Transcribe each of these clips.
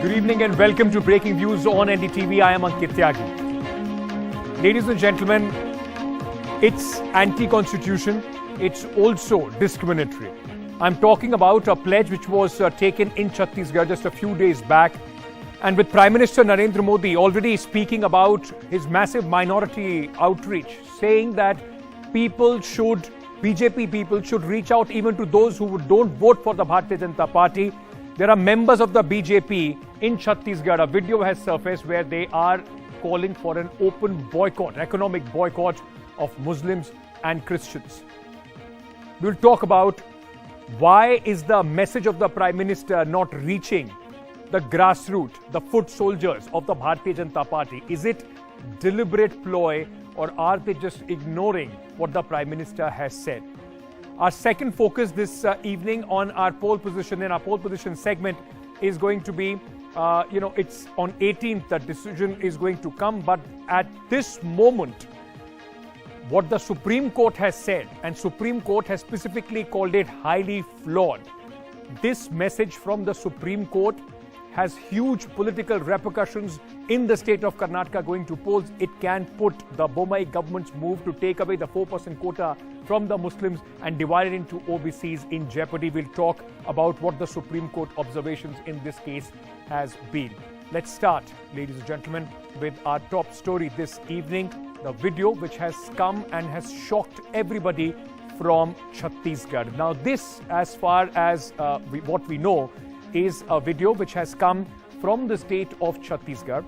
Good evening and welcome to Breaking Views on NDTV. I am Ankit Tyagi. Ladies and gentlemen, it's anti-constitution. It's also discriminatory. I'm talking about a pledge which was taken in Chhattisgarh just a few days back. And with Prime Minister Narendra Modi already speaking about his massive minority outreach, saying that BJP people should reach out even to those who don't vote for the Bharatiya Janata Party. There are members of the BJP in Chhattisgarh. A video has surfaced where they are calling for an open boycott, economic boycott of Muslims and Christians. We'll talk about why is the message of the Prime Minister not reaching the grassroots, the foot soldiers of the Bharatiya Janata Party. Is it deliberate ploy or are they just ignoring what the Prime Minister has said? Our second focus this evening on our poll position, in our poll position segment, is going to be, it's on 18th, the decision is going to come. But at this moment, what the Supreme Court has said, and Supreme Court has specifically called it highly flawed. This message from the Supreme Court has huge political repercussions in the state of Karnataka going to polls. It can put the Boycott government's move to take away the 4% quota from the Muslims and divide it into OBCs in jeopardy. We'll talk about what the Supreme Court observations in this case has been. Let's start, ladies and gentlemen, with our top story this evening, the video which has come and has shocked everybody from Chhattisgarh. Now this, as far as what we know, is a video which has come from the state of Chhattisgarh,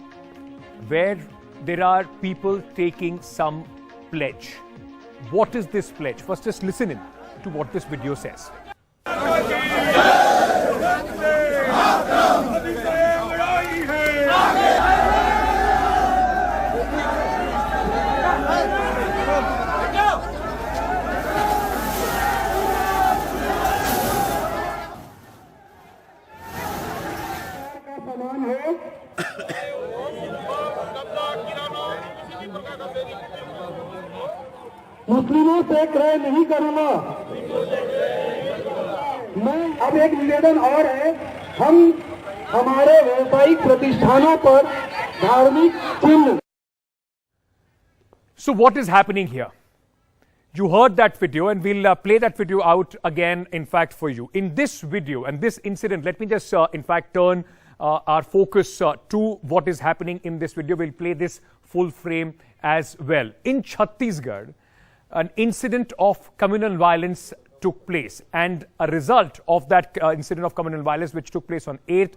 where there are people taking some pledge. What is this pledge? First, just listen in to what this video says. मुस्लिमों से क्रय नहीं करूंगा। मैं अब एक निवेदन और है, हम हमारे व्यावसायिक प्रतिष्ठानों पर धार्मिक चिन्ह। So what is happening here? You heard that video and we'll play that video out again, in fact, for you. In this video and this incident, let me just, in fact, turn our focus to what is happening in this video. We'll play this full frame as well. In Chhattisgarh, an incident of communal violence took place, and a result of that incident of communal violence which took place on 8th,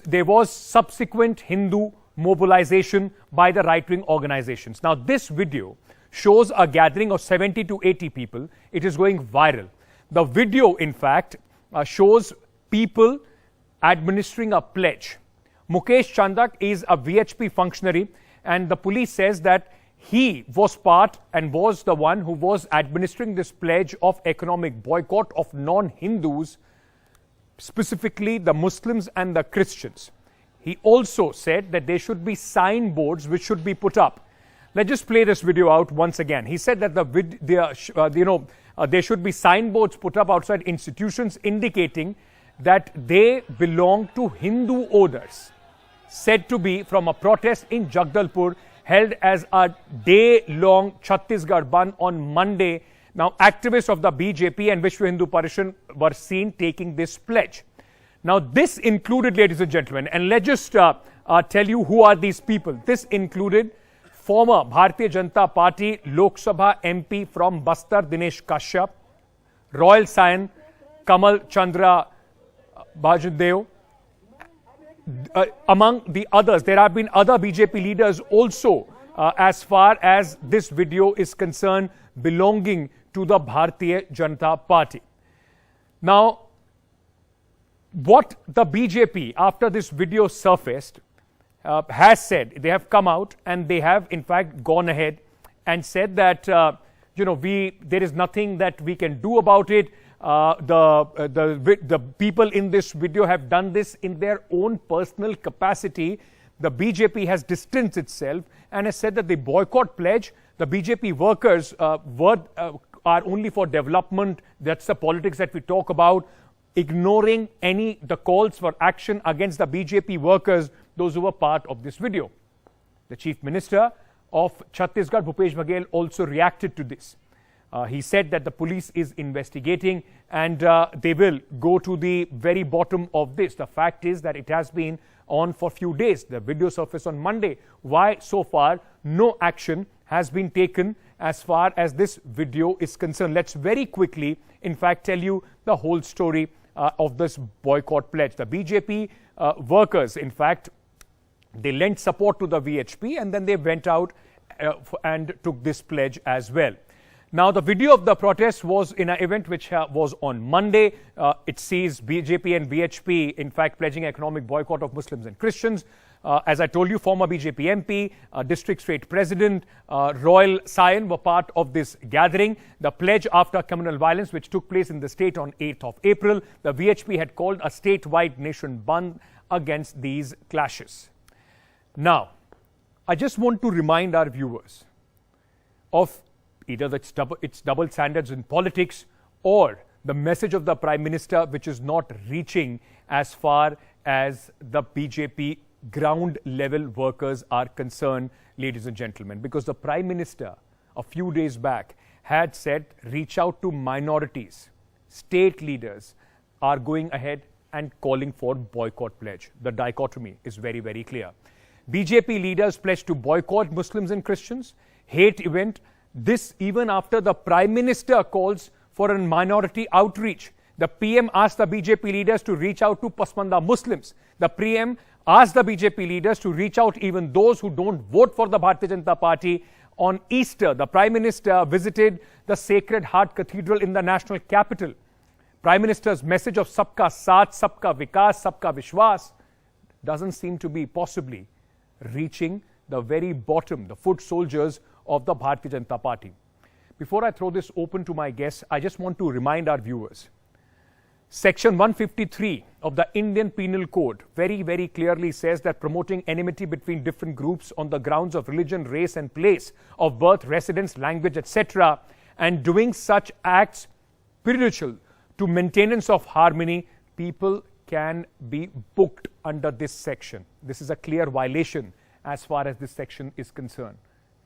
there was subsequent Hindu mobilization by the right-wing organizations. Now this video shows a gathering of 70 to 80 people. It is going viral. The video, in fact, shows people administering a pledge. Mukesh Chandak is a VHP functionary, and the police says that he was part and was the one who was administering this pledge of economic boycott of non-Hindus, specifically the Muslims and the Christians. He also said that there should be signboards which should be put up. Let's just play this video out once again. He said that there should be signboards put up outside institutions indicating that they belong to Hindu orders, said to be from a protest in Jagdalpur held as a day-long Chhattisgarh Bandh on Monday. Now, activists of the BJP and Vishwa Hindu Parishad were seen taking this pledge. Now, this included, ladies and gentlemen, and let's just tell you who are these people. This included former Bharatiya Janata Party Lok Sabha MP from Bastar, Dinesh Kashyap, Royal Scion, Kamal Chandra Bhajadev. Among the others, there have been other BJP leaders also, as far as this video is concerned, belonging to the Bharatiya Janata Party. Now, what the BJP, after this video surfaced, has said, they have come out and they have in fact gone ahead and said that, there is nothing that we can do about it. The people in this video have done this in their own personal capacity. The BJP has distanced itself and has said that the boycott pledge, the BJP workers are only for development. That's the politics that we talk about. ignoring the calls for action against the BJP workers, those who were part of this video. The Chief Minister of Chhattisgarh, Bhupesh Baghel, also reacted to this. He said that the police is investigating and they will go to the very bottom of this. The fact is that it has been on for a few days. The video surfaced on Monday. Why so far no action has been taken as far as this video is concerned? Let's very quickly, in fact, tell you the whole story of this boycott pledge. The BJP workers, in fact, they lent support to the VHP and then they went out and took this pledge as well. Now, the video of the protest was in an event which was on Monday. It sees BJP and VHP, in fact, pledging economic boycott of Muslims and Christians. As I told you, former BJP MP, District State President, Royal Sion were part of this gathering. The pledge after communal violence, which took place in the state on 8th of April, the VHP had called a statewide nation bandh against these clashes. Now, I just want to remind our viewers of either its double standards in politics or the message of the Prime Minister, which is not reaching as far as the BJP ground level workers are concerned, ladies and gentlemen. Because the Prime Minister a few days back had said, reach out to minorities. State leaders are going ahead and calling for boycott pledge. The dichotomy is very, very clear. BJP leaders pledged to boycott Muslims and Christians, hate event. This even after the Prime Minister calls for a minority outreach. The PM asked the BJP leaders to reach out to Pasmanda Muslims. The PM asked the BJP leaders to reach out even those who don't vote for the Bharatiya Janata Party. On Easter, the Prime Minister visited the Sacred Heart Cathedral in the national capital. Prime Minister's message of Sabka Saath, Sabka Vikas, Sabka Vishwas doesn't seem to be possibly reaching the very bottom, the foot soldiers of the Bharatiya Janata Party. Before I throw this open to my guests, I just want to remind our viewers. Section 153 of the Indian Penal Code very, very clearly says that promoting enmity between different groups on the grounds of religion, race and place of birth, residence, language, etc. and doing such acts prejudicial to maintenance of harmony, people can be booked under this section. This is a clear violation as far as this section is concerned.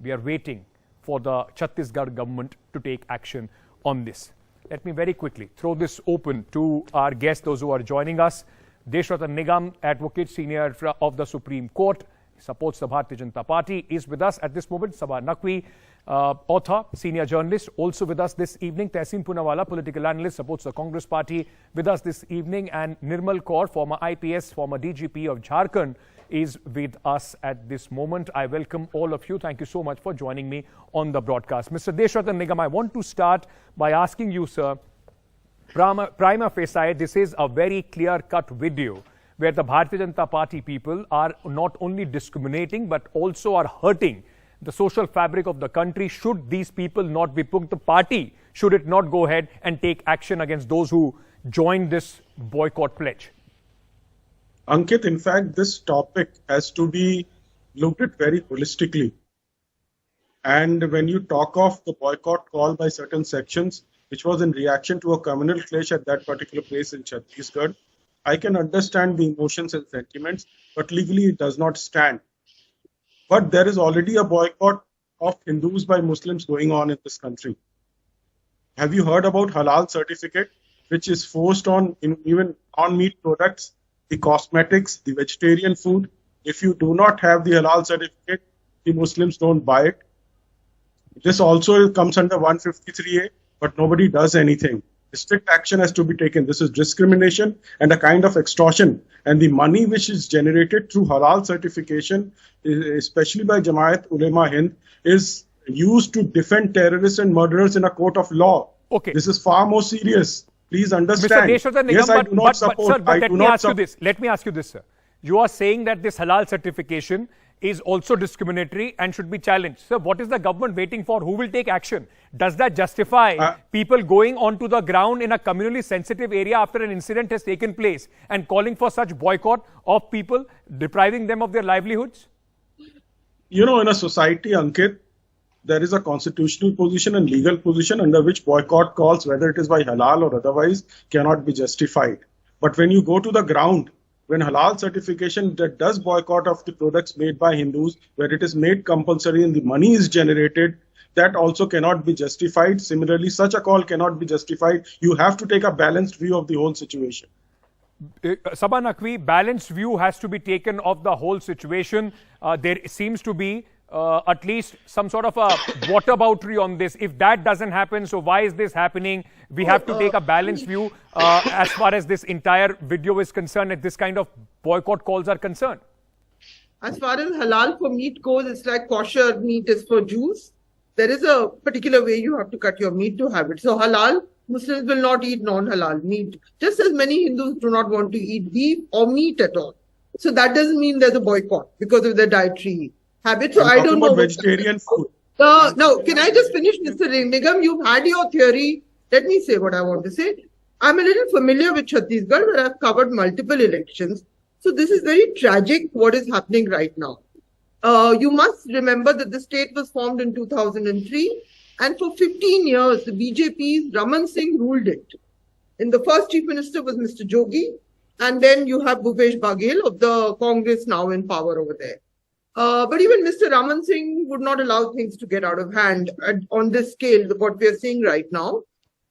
We are waiting for the Chhattisgarh government to take action on this. Let me very quickly throw this open to our guests, those who are joining us. Deshratan Nigam, advocate senior of the Supreme Court, supports the Bharatiya Janata Party, is with us at this moment. Sabha Naqvi, author, senior journalist, also with us this evening. Tehseen Poonawala, political analyst, supports the Congress Party, with us this evening. And Nirmal Kaur, former IPS, former DGP of Jharkhand, is with us at this moment. I welcome all of you. Thank you so much for joining me on the broadcast. Mr. Deshratan Nigam, I want to start by asking you, sir, prima facie, this is a very clear-cut video where the Bharatiya Janata Party people are not only discriminating but also are hurting the social fabric of the country. Should these people not be booked, the party, should it not go ahead and take action against those who joined this boycott pledge? Ankit, in fact, this topic has to be looked at very holistically. And when you talk of the boycott call by certain sections, which was in reaction to a communal clash at that particular place in Chhattisgarh, I can understand the emotions and sentiments, but legally it does not stand. But there is already a boycott of Hindus by Muslims going on in this country. Have you heard about halal certificate, which is forced on even on meat products, the cosmetics, the vegetarian food? If you do not have the halal certificate, the Muslims don't buy it. This also comes under 153A, but nobody does anything. Strict action has to be taken. This is discrimination and a kind of extortion. And the money which is generated through halal certification, especially by Jamaat Ulema Hind, is used to defend terrorists and murderers in a court of law. Okay. This is far more serious. Please understand. Mr. Deshratan Nigam, yes, I do not support. Let me ask you this, sir. You are saying that this halal certification is also discriminatory and should be challenged. Sir, what is the government waiting for? Who will take action? Does that justify people going onto the ground in a communally sensitive area after an incident has taken place and calling for such boycott of people, depriving them of their livelihoods? You know, in a society, Ankit, there is a constitutional position and legal position under which boycott calls, whether it is by halal or otherwise, cannot be justified. But when you go to the ground, when halal certification that does boycott of the products made by Hindus, where it is made compulsory and the money is generated, that also cannot be justified. Similarly, such a call cannot be justified. You have to take a balanced view of the whole situation. Sabha Naqvi, balanced view has to be taken of the whole situation. There seems to be at least some sort of a whataboutery on this. If that doesn't happen, so why is this happening? We have to take a balanced view as far as this entire video is concerned and this kind of boycott calls are concerned. As far as halal for meat goes, it's like kosher meat is for Jews. There is a particular way you have to cut your meat to have it. So halal, Muslims will not eat non-halal meat, just as many Hindus do not want to eat beef or meat at all. So that doesn't mean there's a boycott because of their dietary habits. So I don't know. Vegetarian food. Now, can I just finish, Mr. Nigam? You've had your theory. Let me say what I want to say. I'm a little familiar with Chhattisgarh, where I've covered multiple elections. So this is very tragic what is happening right now. You must remember that the state was formed in 2003, and for 15 years, the BJP's Raman Singh ruled it. And the first chief minister was Mr. Jogi, and then you have Bhupesh Baghel of the Congress now in power over there. But even Mr. Raman Singh would not allow things to get out of hand on this scale, what we are seeing right now.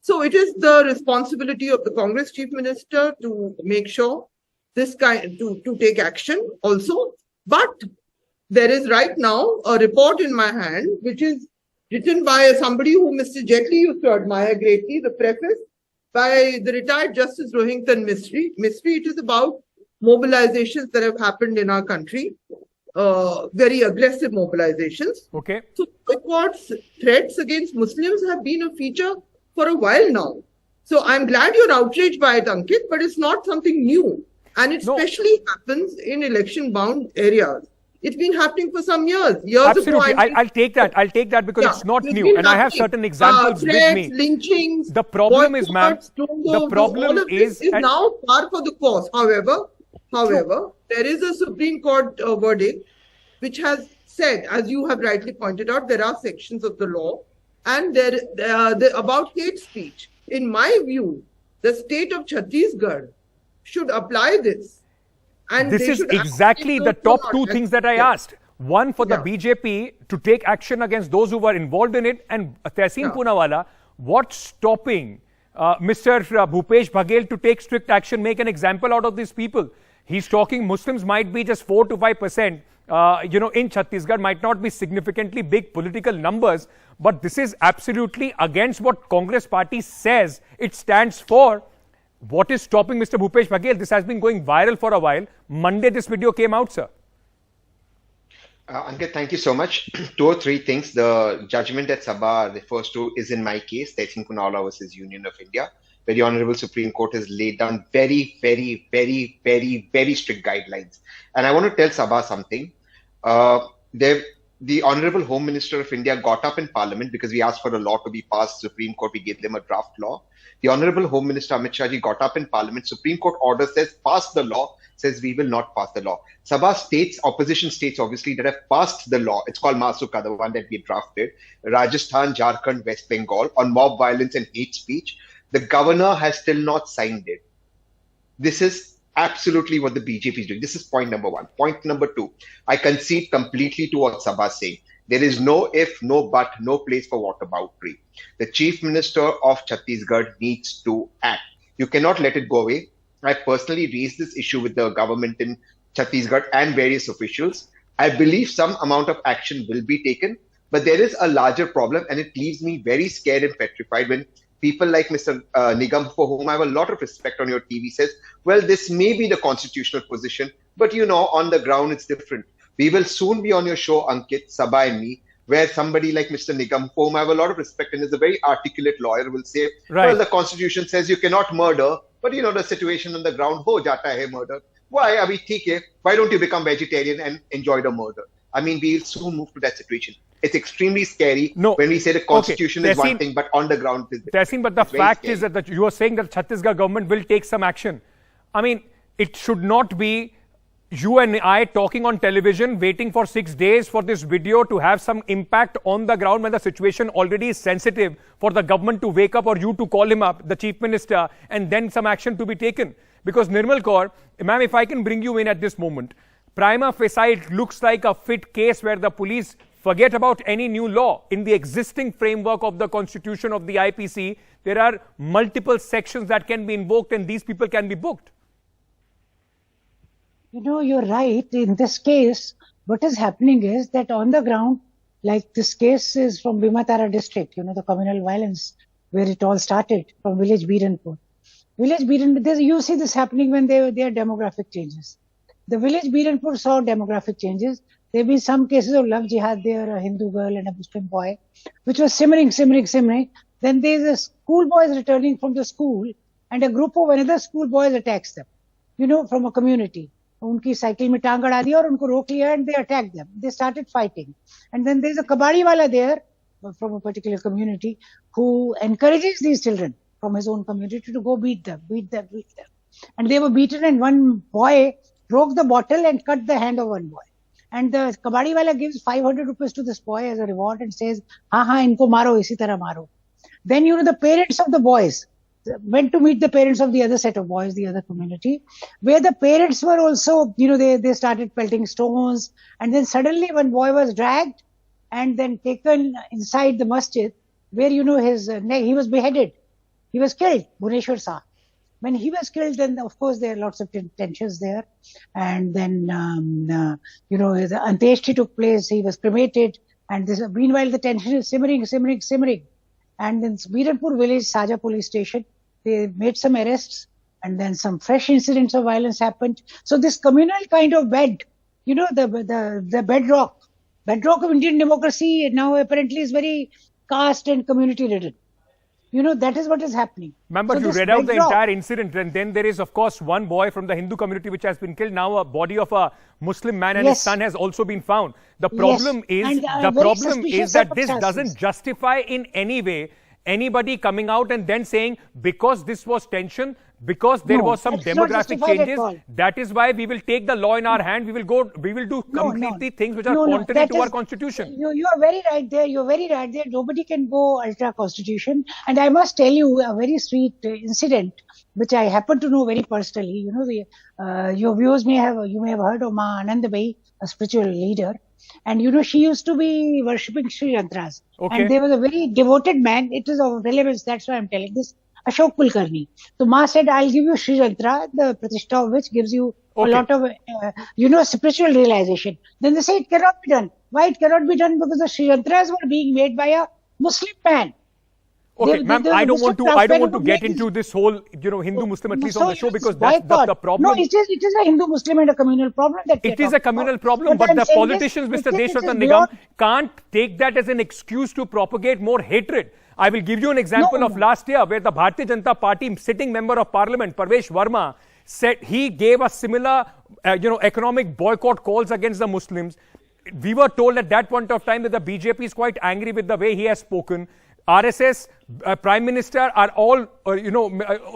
So it is the responsibility of the Congress chief minister to make sure this kind to take action also. But there is right now a report in my hand, which is written by somebody who Mr. Jetli used to admire greatly, the preface by the retired Justice Rohington Mistry. It is about mobilizations that have happened in our country, very aggressive mobilizations. Okay. So boycotts, threats against Muslims have been a feature for a while now. So I'm glad you're outraged by it, Ankit, but it's not something new. And it especially happens in election-bound areas. It's been happening for some years. Absolutely. I'll take that. I'll take that because it's not new. And I have certain examples with me. Lynchings, the problem is, ma'am, the problem is now par for the course. However, there is a Supreme Court verdict which has said, as you have rightly pointed out, there are sections of the law and about hate speech. In my view, the state of Chhattisgarh should apply this. And this is exactly the top two things that I asked. One, for the BJP to take action against those who were involved in it. And Tehseen Poonawalla, what's stopping Mr. Bhupesh Baghel to take strict action, make an example out of these people? He's talking Muslims might be just 4 to 5%. In Chhattisgarh might not be significantly big political numbers. But this is absolutely against what Congress party says it stands for. What is stopping Mr. Bhupesh Baghel? This has been going viral for a while. Monday, this video came out, sir. Ankit, thank you so much. 2 or 3 things. The judgment that Sabha refers to is in my case, Tehseen Poonawalla versus Union of India, where the Honorable Supreme Court has laid down very, very, very, very, very strict guidelines. And I want to tell Sabha something. The Honorable Home Minister of India got up in Parliament because we asked for a law to be passed. Supreme Court, we gave them a draft law. The Honorable Home Minister Amit Shah ji got up in Parliament. Supreme Court order says pass the law, says we will not pass the law. Sabha states, opposition states obviously, that have passed the law. It's called Masuka, the one that we drafted. Rajasthan, Jharkhand, West Bengal on mob violence and hate speech. The governor has still not signed it. This is absolutely what the BJP is doing. This is point number 1. Point number 2, I concede completely to what Sabha is saying. There is no if, no but, no place for whataboutery. The Chief Minister of Chhattisgarh needs to act. You cannot let it go away. I personally raised this issue with the government in Chhattisgarh and various officials. I believe some amount of action will be taken, but there is a larger problem, and it leaves me very scared and petrified when people like Mr. Nigam, for whom I have a lot of respect on your TV, says, well, this may be the constitutional position, but on the ground it's different. We will soon be on your show, Ankit, Sabha and me, where somebody like Mr. Nigam, for whom I have a lot of respect and is a very articulate lawyer, will say, well, the constitution says you cannot murder, but the situation on the ground, ho jata hai murder. Why? Abhi theek hai. Why don't you become vegetarian and enjoy the murder? I mean, we'll soon move to that situation. It's extremely scary when we say the constitution is one thing, but on the ground it is different. Tehseen, but the fact is that you are saying that Chhattisgarh government will take some action. I mean, it should not be you and I talking on television, waiting for 6 days for this video to have some impact on the ground when the situation already is sensitive, for the government to wake up or you to call him up, the chief minister, and then some action to be taken. Because Nirmal Kaur, ma'am, if I can bring you in at this moment, prima facie, it looks like a fit case where the police forget about any new law. In the existing framework of the constitution of the IPC, there are multiple sections that can be invoked and these people can be booked. You know, you're right. In this case, what is happening is that on the ground, like this case is from Bimatara district, you know, the communal violence where it all started from village Biranpur. Village Biranpur, you see this happening when there are demographic changes. The village Biranpur saw demographic changes. There have been some cases of love jihad there, a Hindu girl and a Muslim boy, which was simmering. Then there's a school boys returning from the school and a group of another school boys attacks them, you know, from a community. Unki cycle mein tang gada diya aur unko rok liya and they attacked them. They started fighting. And then there's a kabadi wala there from a particular community who encourages these children from his own community to go beat them. And they were beaten and one boy broke the bottle and cut the hand of one boy. And the kabadi wala gives 500 rupees to this boy as a reward and says, inko maro, isi tarah maro. Then, you know, the parents of the boys went to meet the parents of the other set of boys, the other community, where the parents were also, you know, they started pelting stones. And then suddenly one boy was dragged and then taken inside the masjid where, you know, his neck, he was beheaded. He was killed, Bhuneshwar Shah. When he was killed, then of course there are lots of tensions there. And then, you know, the Antyeshti took place, he was cremated. And meanwhile, the tension is simmering. And in Biranpur village, Saja police station, they made some arrests and then some fresh incidents of violence happened. So this communal kind of bed, you know, the bedrock of Indian democracy now apparently is very caste and community ridden. You know, that is what is happening. Remember, you read out the entire incident, and then there is, of course, one boy from the Hindu community which has been killed. Now, a body of a Muslim man and his son has also been found. The problem is, that this doesn't justify in any way anybody coming out and then saying because this was tension, because there was some demographic changes, that is why we will take the law in our hand. We will do completely things which are contrary to our constitution. You are very right there. You're very right there. Nobody can go ultra constitution. And I must tell you a very sweet incident which I happen to know very personally. You know, your viewers may have heard of Ma Anandabai, a spiritual leader. And you know, she used to be worshipping Sri Yantras. And there was a very devoted man. It is of relevance. That's why I'm telling this. Ashok Kulkarni. So Ma said, I'll give you Sri Yantra, the Pratishtha of which gives you a lot of, you know, spiritual realization. Then they say it cannot be done. Why it cannot be done? Because the Sri Yantras were being made by a Muslim man. Okay, ma'am, I don't want to get into this whole, you know, Hindu-Muslim at least on the show because that's the problem. No, it is a Hindu-Muslim and a communal problem. It is a communal problem, but the politicians, Mr. Deshwatan Nigam, can't take that as an excuse to propagate more hatred. I will give you an example of last year where the Bharatiya Janata Party sitting member of parliament, Parvesh Verma, said he gave a similar, you know, economic boycott calls against the Muslims. We were told at that point of time that the BJP is quite angry with the way he has spoken. RSS, Prime Minister are all, you know,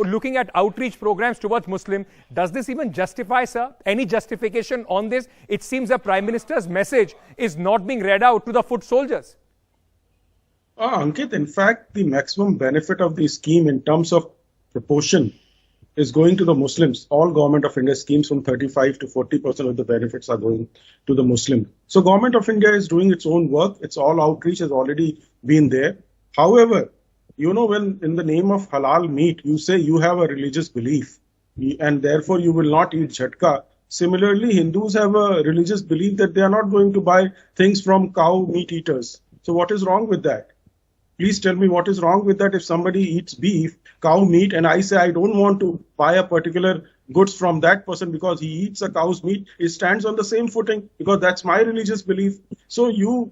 looking at outreach programs towards Muslim. Does this even justify, sir? Any justification on this? It seems the Prime Minister's message is not being read out to the foot soldiers. Ankit, in fact, the maximum benefit of the scheme in terms of proportion is going to the Muslims. All Government of India schemes from 35 to 40% of the benefits are going to the Muslim. So Government of India is doing its own work. Its all outreach has already been there. However, you know, when in the name of halal meat, you say you have a religious belief and therefore you will not eat jhatka. Similarly, Hindus have a religious belief that they are not going to buy things from cow meat eaters. So what is wrong with that? Please tell me what is wrong with that. If somebody eats beef, cow meat, and I say I don't want to buy a particular goods from that person because he eats a cow's meat, it stands on the same footing because that's my religious belief. So you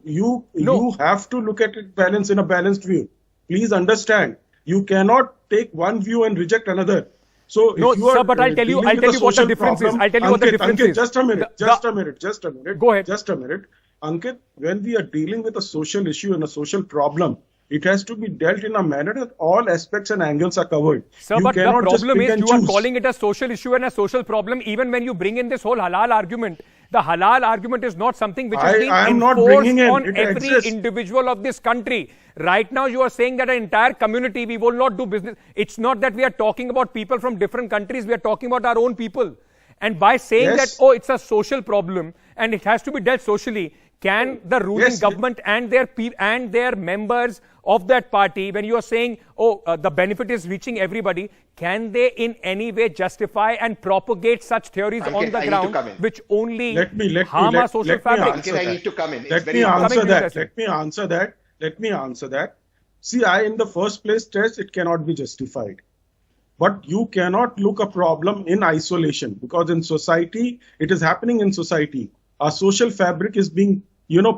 have to look at it in a balanced view. Please understand, you cannot take one view and reject another. So if you are, sir, but I'll tell you what the difference is. I'll tell you what the difference is. Just a minute. Go ahead. Just a minute. Ankit, when we are dealing with a social issue and a social problem, it has to be dealt in a manner that all aspects and angles are covered. Sir, but the problem is you are calling it a social issue and a social problem even when you bring in this whole halal argument. The halal argument is not something which is being I am not enforced bringing in. on It every exists. individual of this country. Right now, you are saying that an entire community, we will not do business. It's not that we are talking about people from different countries. We are talking about our own people. And by saying that, oh, it's a social problem and it has to be dealt socially, can the ruling government and their members of that party, when you are saying, oh, the benefit is reaching everybody, can they in any way justify and propagate such theories on the ground which only harm our social fabric? I need to come in. Let me answer that. See, in the first place stress it cannot be justified. But you cannot look a problem in isolation, because in society, it is happening in society. Our social fabric is being,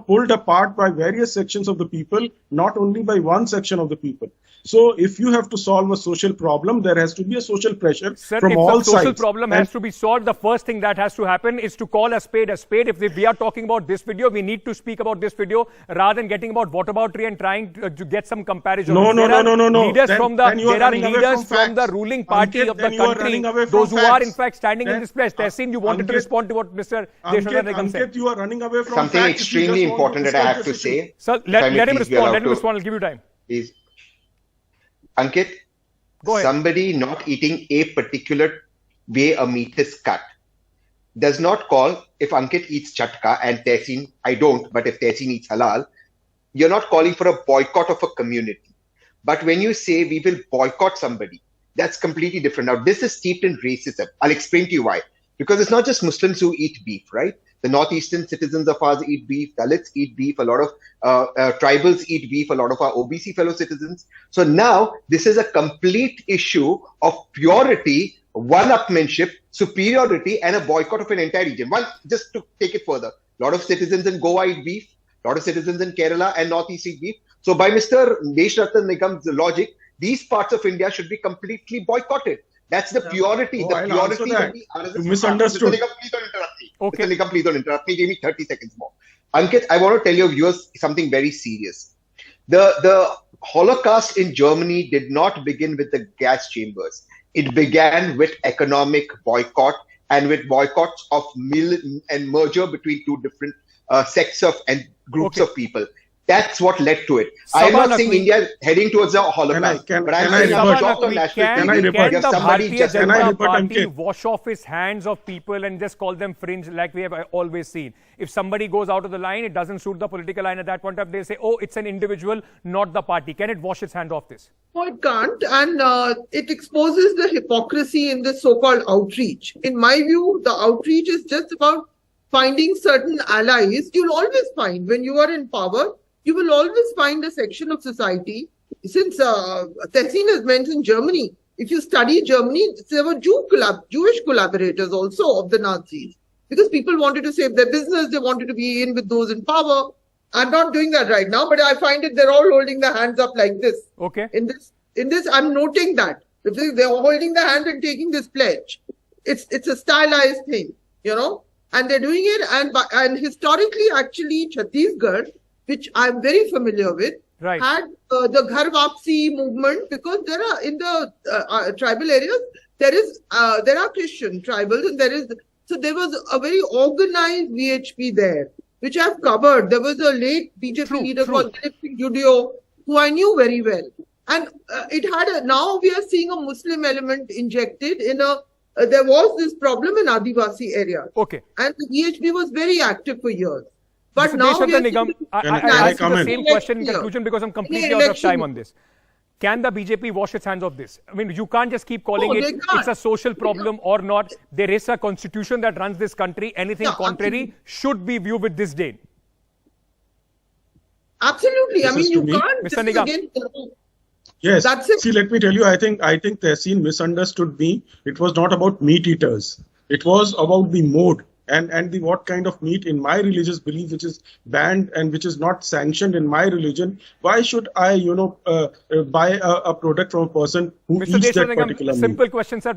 pulled apart by various sections of the people, not only by one section of the people. So if you have to solve a social problem, there has to be a social pressure from all sides. If the social problem has to be solved, the first thing that has to happen is to call a spade a spade. If we are talking about this video, we need to speak about this video rather than getting about whataboutery and trying to get some comparison. No. Leaders there are leaders from the ruling party of the country, those who are in fact standing in this place. Tehseen, you wanted to respond to what Mr. Deshmukh Nigam said. You are running away from something extremely important that I have to say. Sir, let him respond. I'll give you time. Please. Ankit, somebody not eating a particular way a meat is cut does not call, if Ankit eats chatka and Tehseen, I don't, but if Tehseen eats halal, you're not calling for a boycott of a community. But when you say we will boycott somebody, that's completely different. Now, this is steeped in racism. I'll explain to you why. Because it's not just Muslims who eat beef, right? The northeastern citizens of ours eat beef, Dalits eat beef, a lot of tribals eat beef, a lot of our OBC fellow citizens. So now this is a complete issue of purity, one-upmanship, superiority, and a boycott of an entire region. One, just to take it further, a lot of citizens in Goa eat beef, a lot of citizens in Kerala and Northeast eat beef. So by Mr. Deshmukh Nigam's logic, these parts of India should be completely boycotted. That's the purity. The purity of the RSS. You misunderstood. Mr. Nigam, please don't interrupt me. Okay. Mr. Nigam, please don't interrupt me. Give me 30 seconds more. Ankit, I want to tell your viewers something very serious. The Holocaust in Germany did not begin with the gas chambers. It began with economic boycott and with boycotts of mill and merger between two different sects of and groups of people. That's what led to it. I am not saying India is heading towards a Holocaust. Can the Bharatiya Janata Party wash off its hands of people and just call them fringe like we have always seen? If somebody goes out of the line, it doesn't suit the political line at that point of they say, oh, it's an individual, not the party. Can it wash its hands off this? No, it can't. And it exposes the hypocrisy in this so-called outreach. In my view, the outreach is just about finding certain allies. You'll always find when you are in power, you will always find a section of society. Since Tehseen has mentioned Germany, if you study Germany, there were Jewish collaborators also of the Nazis. Because people wanted to save their business, they wanted to be in with those in power. I'm not doing that right now, but I find it they're all holding their hands up like this. Okay. In this, I'm noting that. They're holding their hand and taking this pledge. It's a stylized thing, and they're doing it. And historically, actually, Chhattisgarh, which I'm very familiar with, had the Ghar Wapsi movement, because there are in the tribal areas there are Christian tribals, and there was a very organized VHP there, which I've covered. There was a late BJP leader called Judeo, who I knew very well, and now we are seeing a Muslim element injected in there was this problem in Adivasi area, and the VHP was very active for years. But Mr. now Nigam, I ask you the same question in conclusion because I'm completely out of time on this. Can the BJP wash its hands of this? I mean, you can't just keep calling it's a social problem or not. There is a constitution that runs this country. Anything contrary should be viewed with disdain. Absolutely. I mean, you can't. Mr. Nigam. Yes. See, let me tell you, I think Tehseen misunderstood me. It was not about meat eaters. It was about the mode. And the what kind of meat in my religious belief, which is banned and which is not sanctioned in my religion, why should I, buy a product from a person who Mr. eats that particular meat? Simple question, sir.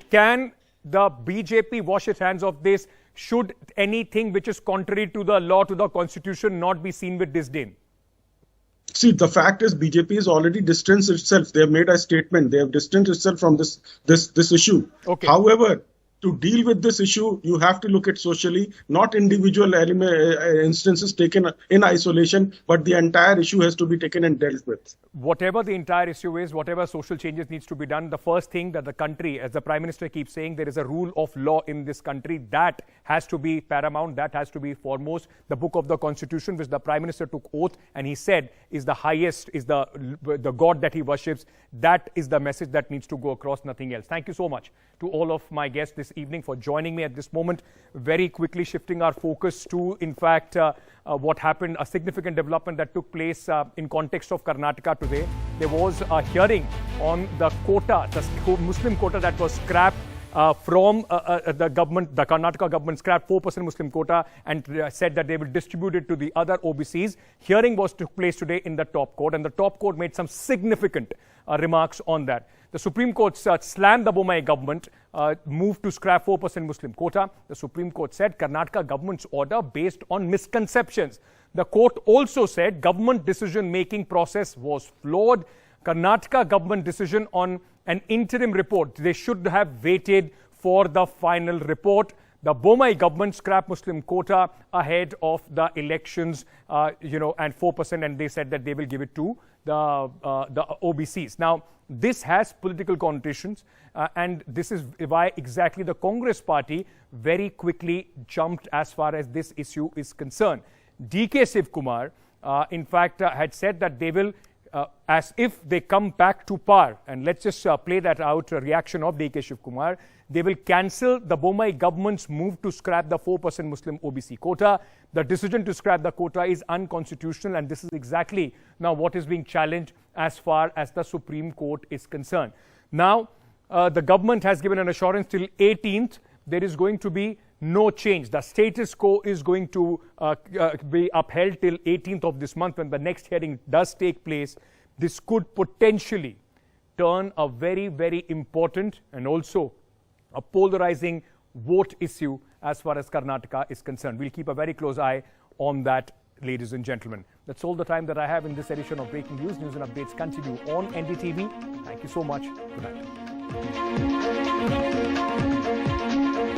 Can the BJP wash its hands of this? Should anything which is contrary to the law, to the constitution, not be seen with disdain? See, the fact is BJP has already distanced itself. They have made a statement. They have distanced itself from this issue. Okay. However, to deal with this issue, you have to look at socially, not individual instances taken in isolation, but the entire issue has to be taken and dealt with. Whatever the entire issue is, whatever social changes needs to be done, the first thing that the country, as the Prime Minister keeps saying, there is a rule of law in this country. That has to be paramount. That has to be foremost. The book of the Constitution, which the Prime Minister took oath and he said is the highest, is the God that he worships. That is the message that needs to go across, nothing else. Thank you so much to all of my guests this evening for joining me at this moment. Very quickly shifting our focus to, in fact, what happened, a significant development that took place in context of Karnataka today. There was a hearing on the quota, the Muslim quota that was scrapped from the government. The Karnataka government scrapped 4% Muslim quota and said that they will distribute it to the other OBCs. Hearing took place today in the top court, and the top court made some significant remarks on that. The Supreme Court slammed the Bommai government move to scrap 4% Muslim quota. The Supreme Court said Karnataka government's order based on misconceptions. The court also said government decision-making process was flawed. Karnataka government decision on an interim report, they should have waited for the final report. The Bommai government scrapped Muslim quota ahead of the elections, and 4%, and they said that they will give it to the OBCs. Now, this has political connotations, and this is why exactly the Congress party very quickly jumped as far as this issue is concerned. DK Shivkumar, in fact, had said that they will, as if they come back to power, and let's just play that out, a reaction of DK Shivkumar, they will cancel the Bommai government's move to scrap the 4% Muslim OBC quota. The decision to scrap the quota is unconstitutional, and this is exactly now what is being challenged as far as the Supreme Court is concerned. Now, the government has given an assurance till 18th there is going to be no change. The status quo is going to be upheld till 18th of this month when the next hearing does take place. This could potentially turn a very, very important and also a polarizing vote issue as far as Karnataka is concerned. We'll keep a very close eye on that, ladies and gentlemen. That's all the time that I have in this edition of Breaking News. News and updates continue on NDTV. Thank you so much. Good night.